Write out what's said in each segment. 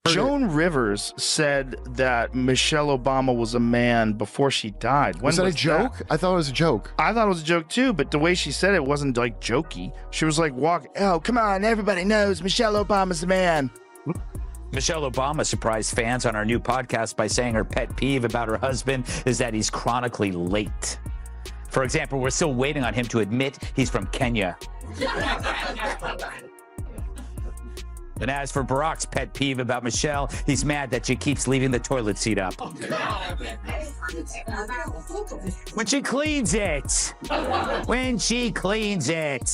Joan Rivers said that Michelle Obama was a man before she died. Was that a joke? I thought it was a joke. I thought it was a joke too, but the way she said it wasn't like jokey. She was like, oh, come on, everybody knows Michelle Obama's the man. Michelle Obama surprised fans on our new podcast by saying her pet peeve about her husband is that he's chronically late. For example, we're still waiting on him to admit he's from Kenya. And as for Barack's pet peeve about Michelle, he's mad that she keeps leaving the toilet seat up. When she cleans it. When she cleans it.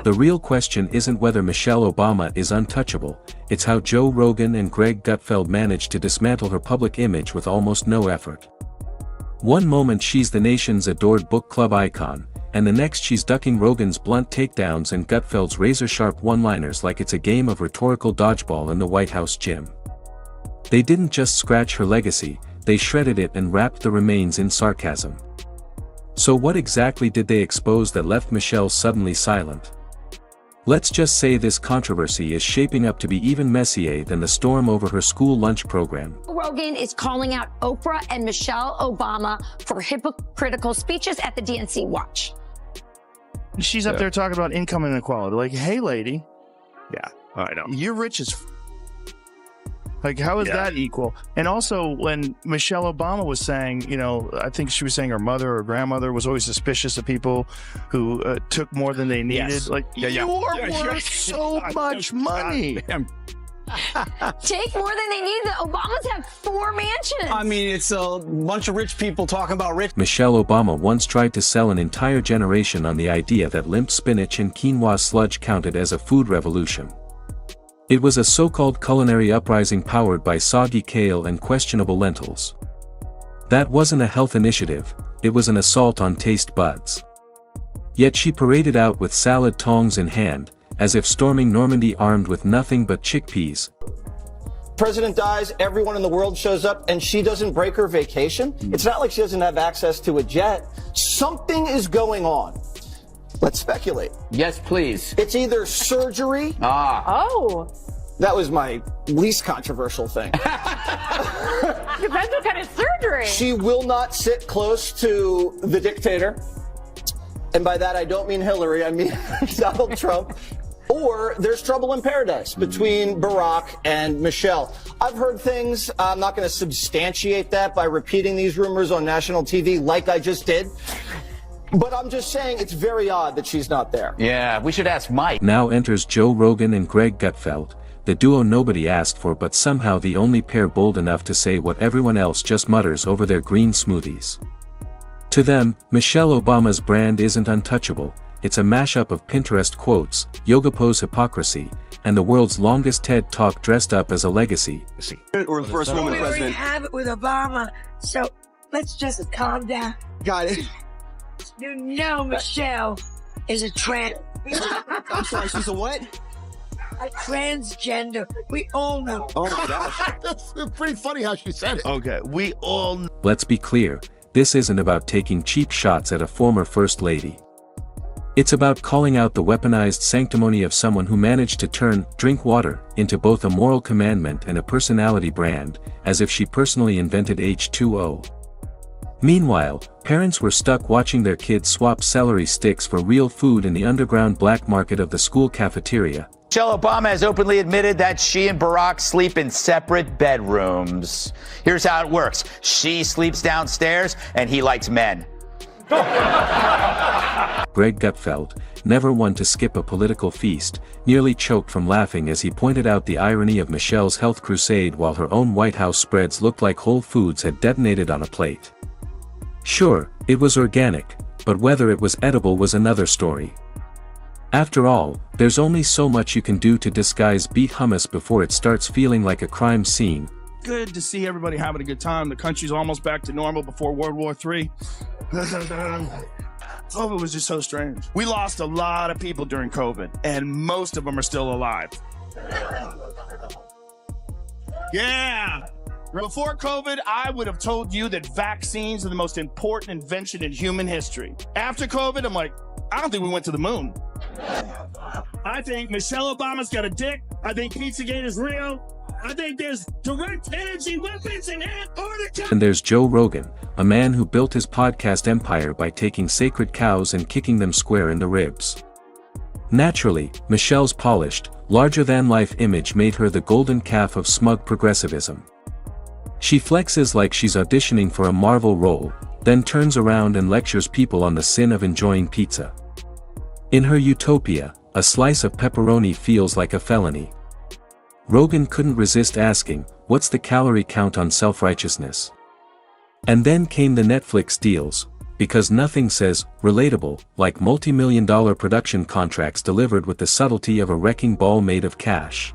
The real question isn't whether Michelle Obama is untouchable, it's how Joe Rogan and Greg Gutfeld managed to dismantle her public image with almost no effort. One moment she's the nation's adored book club icon, and the next she's ducking Rogan's blunt takedowns and Gutfeld's razor-sharp one-liners like it's a game of rhetorical dodgeball in the White House gym. They didn't just scratch her legacy, they shredded it and wrapped the remains in sarcasm. So what exactly did they expose that left Michelle suddenly silent? Let's just say this controversy is shaping up to be even messier than the storm over her school lunch program. Rogan is calling out Oprah and Michelle Obama for hypocritical speeches at the DNC. Watch. She's up there talking about income inequality. Like, hey, lady. Yeah, I know. You're rich as like, how is that equal? And also, when Michelle Obama was saying, you know, I think she was saying her mother or grandmother was always suspicious of people who took more than they needed. Yes. Like, you are worth so much money. Take more than they need. The Obamas have 4 mansions. I mean, it's a bunch of rich people talking about rich. Michelle Obama once tried to sell an entire generation on the idea that limp spinach and quinoa sludge counted as a food revolution. It was a so-called culinary uprising powered by soggy kale and questionable lentils. That wasn't a health initiative, it was an assault on taste buds. Yet she paraded out with salad tongs in hand, as if storming Normandy armed with nothing but chickpeas. President dies, everyone in the world shows up, and she doesn't break her vacation. It's not like she doesn't have access to a jet. Something is going on. Let's speculate. Yes, please. It's either surgery. Oh. That was my least controversial thing. Depends what kind of surgery. She will not sit close to the dictator. And by that, I don't mean Hillary, I mean Donald Trump. Or there's trouble in paradise between Barack and Michelle. I've heard things. I'm not going to substantiate that by repeating these rumors on national TV like I just did. But I'm just saying it's very odd that she's not there. Yeah, we should ask Mike. Now enters Joe Rogan and Greg Gutfeld, the duo nobody asked for but somehow the only pair bold enough to say what everyone else just mutters over their green smoothies. To them, Michelle Obama's brand isn't untouchable, it's a mashup of Pinterest quotes, yoga pose hypocrisy, and the world's longest TED Talk dressed up as a legacy. Or the first woman We already president. have it with Obama, so let's just calm down. Got it. You know Michelle is a I'm sorry, she's a what? transgender. We all know. Oh my gosh. That's pretty funny how she said it. Okay, we all Let's be clear, this isn't about taking cheap shots at a former First Lady. It's about calling out the weaponized sanctimony of someone who managed to turn drink water into both a moral commandment and a personality brand, as if she personally invented H2O. Meanwhile, parents were stuck watching their kids swap celery sticks for real food in the underground black market of the school cafeteria. Michelle Obama has openly admitted that she and Barack sleep in separate bedrooms. Here's how it works. She sleeps downstairs and he likes men. Greg Gutfeld, never one to skip a political feast, nearly choked from laughing as he pointed out the irony of Michelle's health crusade while her own White House spreads looked like Whole Foods had detonated on a plate. Sure, it was organic, but whether it was edible was another story. After all, there's only so much you can do to disguise beet hummus before it starts feeling like a crime scene. good to see everybody having a good time. The country's almost back to normal before World War III. COVID was just so strange. We lost a lot of people during COVID, and most of them are still alive. Yeah. Before COVID, I would have told you that vaccines are the most important invention in human history. After COVID, I'm like, I don't think we went to the moon. I think Michelle Obama's got a dick. I think Pizzagate is real. I think there's direct energy weapons in Antarctica. And there's Joe Rogan, a man who built his podcast empire by taking sacred cows and kicking them square in the ribs. Naturally, Michelle's polished, larger-than-life image made her the golden calf of smug progressivism. She flexes like she's auditioning for a Marvel role, then turns around and lectures people on the sin of enjoying pizza. In her utopia, a slice of pepperoni feels like a felony. Rogan couldn't resist asking, what's the calorie count on self-righteousness? And then came the Netflix deals, because nothing says relatable like multi-million-dollar production contracts delivered with the subtlety of a wrecking ball made of cash.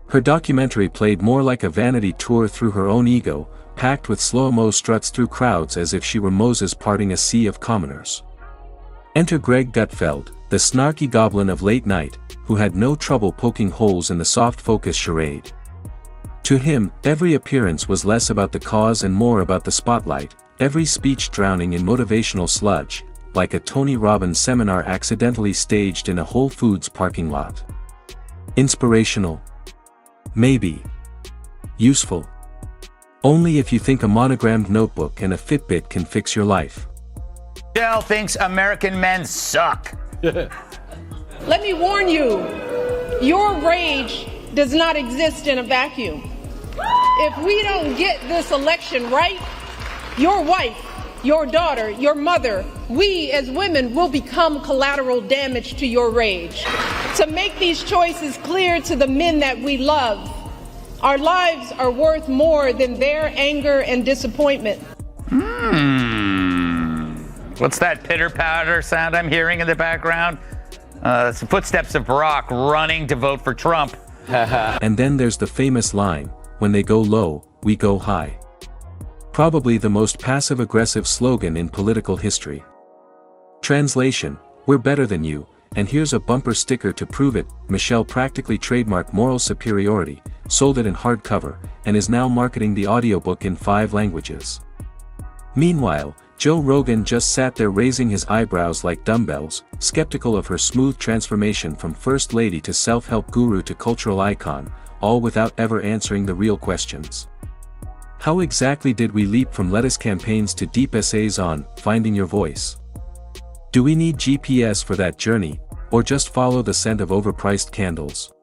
Her documentary played more like a vanity tour through her own ego, packed with slow-mo struts through crowds as if she were Moses parting a sea of commoners. Enter Greg Gutfeld, the snarky goblin of late night, who had no trouble poking holes in the soft focus charade. To him, every appearance was less about the cause and more about the spotlight, every speech drowning in motivational sludge, like a Tony Robbins seminar accidentally staged in a Whole Foods parking lot. Inspirational? Maybe. Useful? Only if you think a monogrammed notebook and a Fitbit can fix your life. Michelle thinks American men suck. Let me warn you, your rage does not exist in a vacuum. If we don't get this election right, your wife, your daughter, your mother, we as women will become collateral damage to your rage. To make these choices clear to the men that we love, our lives are worth more than their anger and disappointment. What's that pitter-patter sound I'm hearing in the background? It's the footsteps of Barack running to vote for Trump. And then there's the famous line, when they go low, we go high. Probably the most passive-aggressive slogan in political history. Translation, we're better than you, and here's a bumper sticker to prove it. Michelle practically trademarked moral superiority, sold it in hardcover, and is now marketing the audiobook in 5 languages. Meanwhile, Joe Rogan just sat there raising his eyebrows like dumbbells, skeptical of her smooth transformation from first lady to self-help guru to cultural icon, all without ever answering the real questions. How exactly did we leap from lettuce campaigns to deep essays on finding your voice? Do we need GPS for that journey, or just follow the scent of overpriced candles?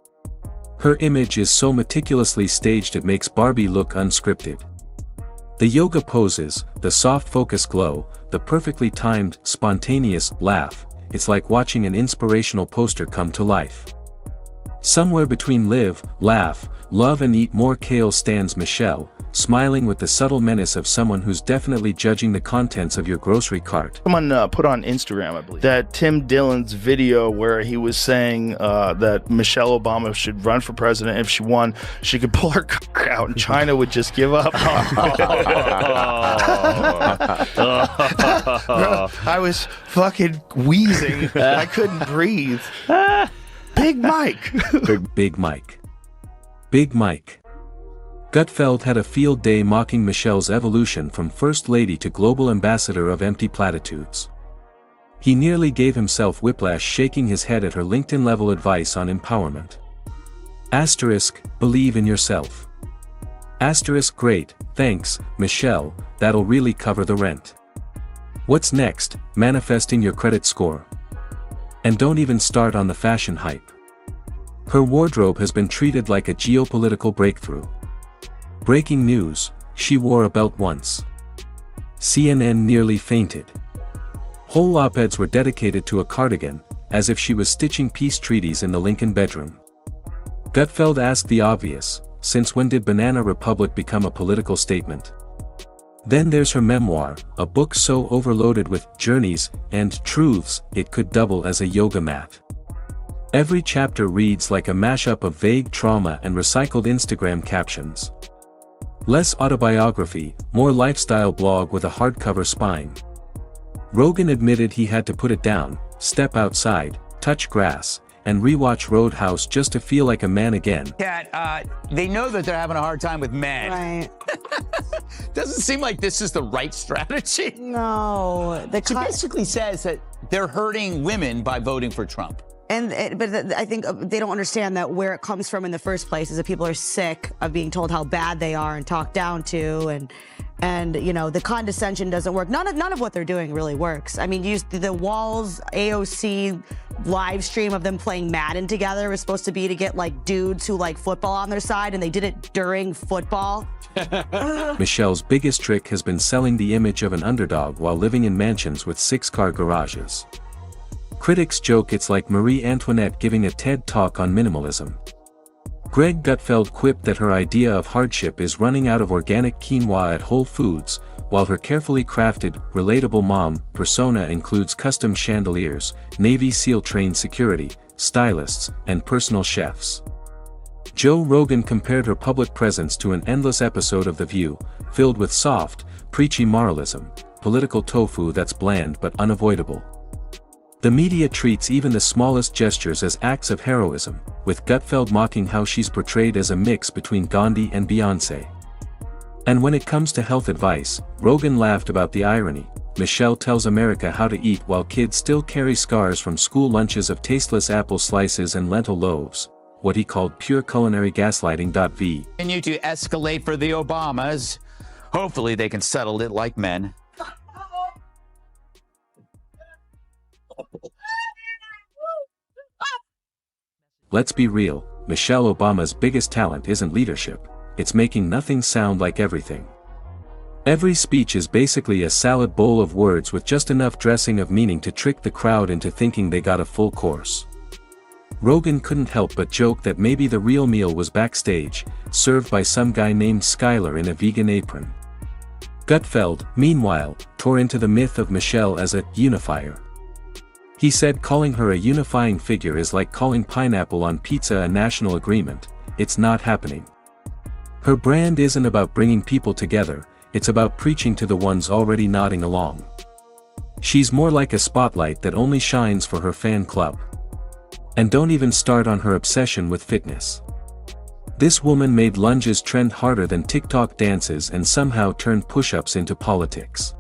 Her image is so meticulously staged it makes Barbie look unscripted. The yoga poses, the soft focus glow, the perfectly timed, spontaneous laugh, it's like watching an inspirational poster come to life. Somewhere between live, laugh, love and eat more kale stands Michelle, smiling with the subtle menace of someone who's definitely judging the contents of your grocery cart. Someone put on Instagram, I believe, that Tim Dillon's video where he was saying that Michelle Obama should run for president. If she won, she could pull her cock out and China would just give up. I was fucking wheezing. I couldn't breathe. Big Mike. Big Mike. Big Mike. Gutfeld had a field day mocking Michelle's evolution from First Lady to global ambassador of empty platitudes. He nearly gave himself whiplash shaking his head at her LinkedIn-level advice on empowerment. Asterisk, believe in yourself. Asterisk, great, thanks, Michelle, that'll really cover the rent. What's next? Manifesting your credit score. And don't even start on the fashion hype. Her wardrobe has been treated like a geopolitical breakthrough. Breaking news, she wore a belt once. CNN nearly fainted. Whole op-eds were dedicated to a cardigan, as if she was stitching peace treaties in the Lincoln bedroom. Gutfeld asked the obvious, since when did Banana Republic become a political statement? Then there's her memoir, a book so overloaded with journeys and truths, it could double as a yoga mat. Every chapter reads like a mashup of vague trauma and recycled Instagram captions. Less autobiography, more lifestyle blog with a hardcover spine. Rogan admitted he had to put it down, step outside, touch grass, and rewatch Roadhouse just to feel like a man again. Kat, they know that they're having a hard time with men. Right. Doesn't seem like this is the right strategy. No. She basically says that they're hurting women by voting for Trump. But I think they don't understand that where it comes from in the first place is that people are sick of being told how bad they are and talked down to, and you know, the condescension doesn't work. None of what they're doing really works. I mean, the Walls AOC live stream of them playing Madden together was supposed to be to get like dudes who like football on their side, and they did it during football. Michelle's biggest trick has been selling the image of an underdog while living in mansions with 6-car garages. Critics joke it's like Marie Antoinette giving a TED talk on minimalism. Greg Gutfeld quipped that her idea of hardship is running out of organic quinoa at Whole Foods, while her carefully crafted, relatable mom persona includes custom chandeliers, Navy SEAL trained security, stylists, and personal chefs. Joe Rogan compared her public presence to an endless episode of The View, filled with soft, preachy moralism, political tofu that's bland but unavoidable. The media treats even the smallest gestures as acts of heroism, with Gutfeld mocking how she's portrayed as a mix between Gandhi and Beyoncé. And when it comes to health advice, Rogan laughed about the irony. Michelle tells America how to eat while kids still carry scars from school lunches of tasteless apple slices and lentil loaves, what he called pure culinary gaslighting. Continue to escalate for the Obamas. Hopefully they can settle it like men. Let's be real, Michelle Obama's biggest talent isn't leadership, it's making nothing sound like everything. Every speech is basically a salad bowl of words with just enough dressing of meaning to trick the crowd into thinking they got a full course. Rogan couldn't help but joke that maybe the real meal was backstage, served by some guy named Skylar in a vegan apron. Gutfeld, meanwhile, tore into the myth of Michelle as a unifier. He said calling her a unifying figure is like calling pineapple on pizza a national agreement. It's not happening. Her brand isn't about bringing people together, it's about preaching to the ones already nodding along. She's more like a spotlight that only shines for her fan club. And don't even start on her obsession with fitness. This woman made lunges trend harder than TikTok dances and somehow turned push-ups into politics.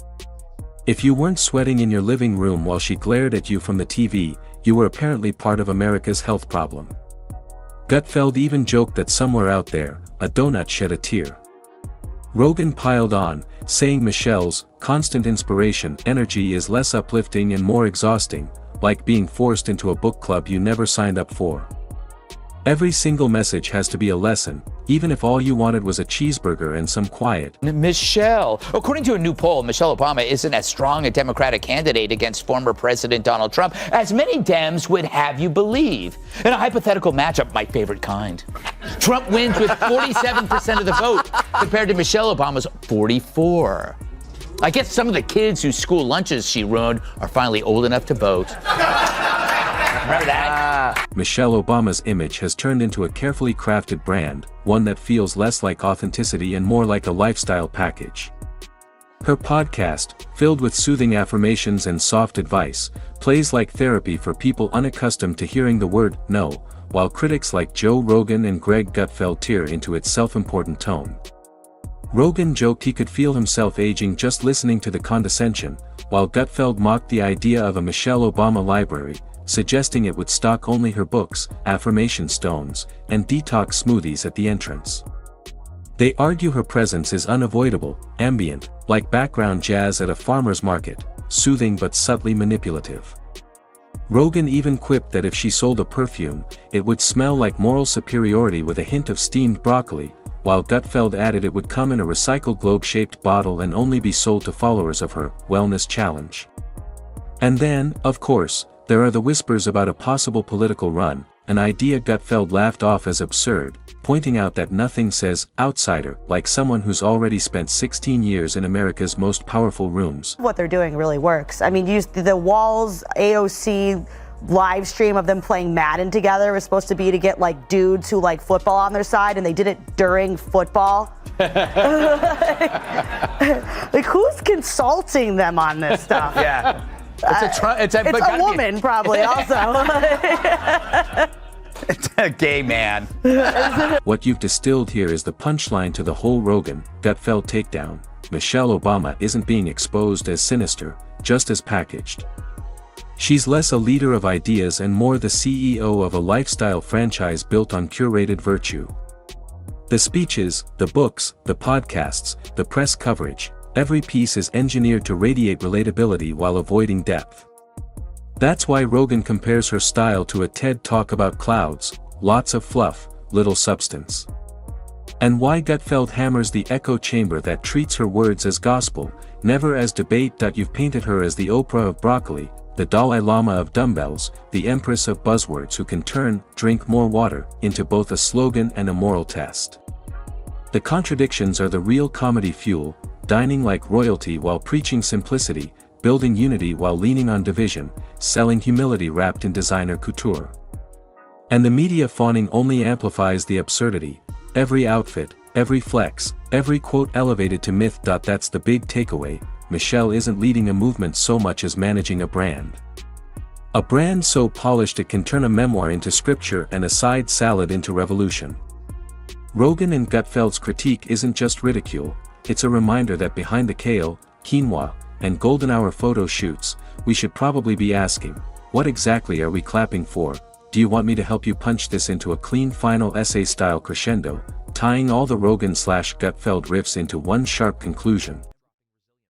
If you weren't sweating in your living room while she glared at you from the TV, you were apparently part of America's health problem. Gutfeld even joked that somewhere out there, a donut shed a tear. Rogan piled on, saying Michelle's constant inspiration energy is less uplifting and more exhausting, like being forced into a book club you never signed up for. Every single message has to be a lesson, even if all you wanted was a cheeseburger and some quiet. Michelle. According to a new poll, Michelle Obama isn't as strong a Democratic candidate against former President Donald Trump as many Dems would have you believe. In a hypothetical matchup, my favorite kind. Trump wins with 47% of the vote, compared to Michelle Obama's 44%. I guess some of the kids whose school lunches she ruined are finally old enough to vote. Remember that? Michelle Obama's image has turned into a carefully crafted brand, one that feels less like authenticity and more like a lifestyle package. Her podcast, filled with soothing affirmations and soft advice, plays like therapy for people unaccustomed to hearing the word no, while critics like Joe Rogan and Greg Gutfeld tear into its self-important tone. Rogan joked he could feel himself aging just listening to the condescension, while Gutfeld mocked the idea of a Michelle Obama library, suggesting it would stock only her books, affirmation stones, and detox smoothies at the entrance. They argue her presence is unavoidable, ambient, like background jazz at a farmer's market, soothing but subtly manipulative. Rogan even quipped that if she sold a perfume, it would smell like moral superiority with a hint of steamed broccoli, while Gutfeld added it would come in a recycled globe-shaped bottle and only be sold to followers of her wellness challenge. And then, of course, there are the whispers about a possible political run, an idea Gutfeld laughed off as absurd, pointing out that nothing says outsider like someone who's already spent 16 years in America's most powerful rooms. What they're doing really works. I mean, the Walls AOC live stream of them playing Madden together was supposed to be to get like dudes who like football on their side, and they did it during football. Like, who's consulting them on this stuff? Yeah. It's a woman, probably, also. It's a gay man. What you've distilled here is the punchline to the whole Rogan, Gutfeld takedown. Michelle Obama isn't being exposed as sinister, just as packaged. She's less a leader of ideas and more the CEO of a lifestyle franchise built on curated virtue. The speeches, the books, the podcasts, the press coverage, every piece is engineered to radiate relatability while avoiding depth. That's why Rogan compares her style to a TED Talk about clouds, lots of fluff, little substance. And why Gutfeld hammers the echo chamber that treats her words as gospel, never as debate. You've painted her as the Oprah of broccoli, the Dalai Lama of dumbbells, the Empress of buzzwords who can turn "drink more water" into both a slogan and a moral test. The contradictions are the real comedy fuel, dining like royalty while preaching simplicity, building unity while leaning on division, selling humility wrapped in designer couture. And the media fawning only amplifies the absurdity. Every outfit, every flex, every quote elevated to myth. That's the big takeaway. Michelle isn't leading a movement so much as managing a brand. A brand so polished it can turn a memoir into scripture and a side salad into revolution. Rogan and Gutfeld's critique isn't just ridicule, it's a reminder that behind the kale, quinoa, and golden hour photo shoots, we should probably be asking, what exactly are we clapping for? Do you want me to help you punch this into a clean final essay-style crescendo, tying all the Rogan/Gutfeld riffs into one sharp conclusion?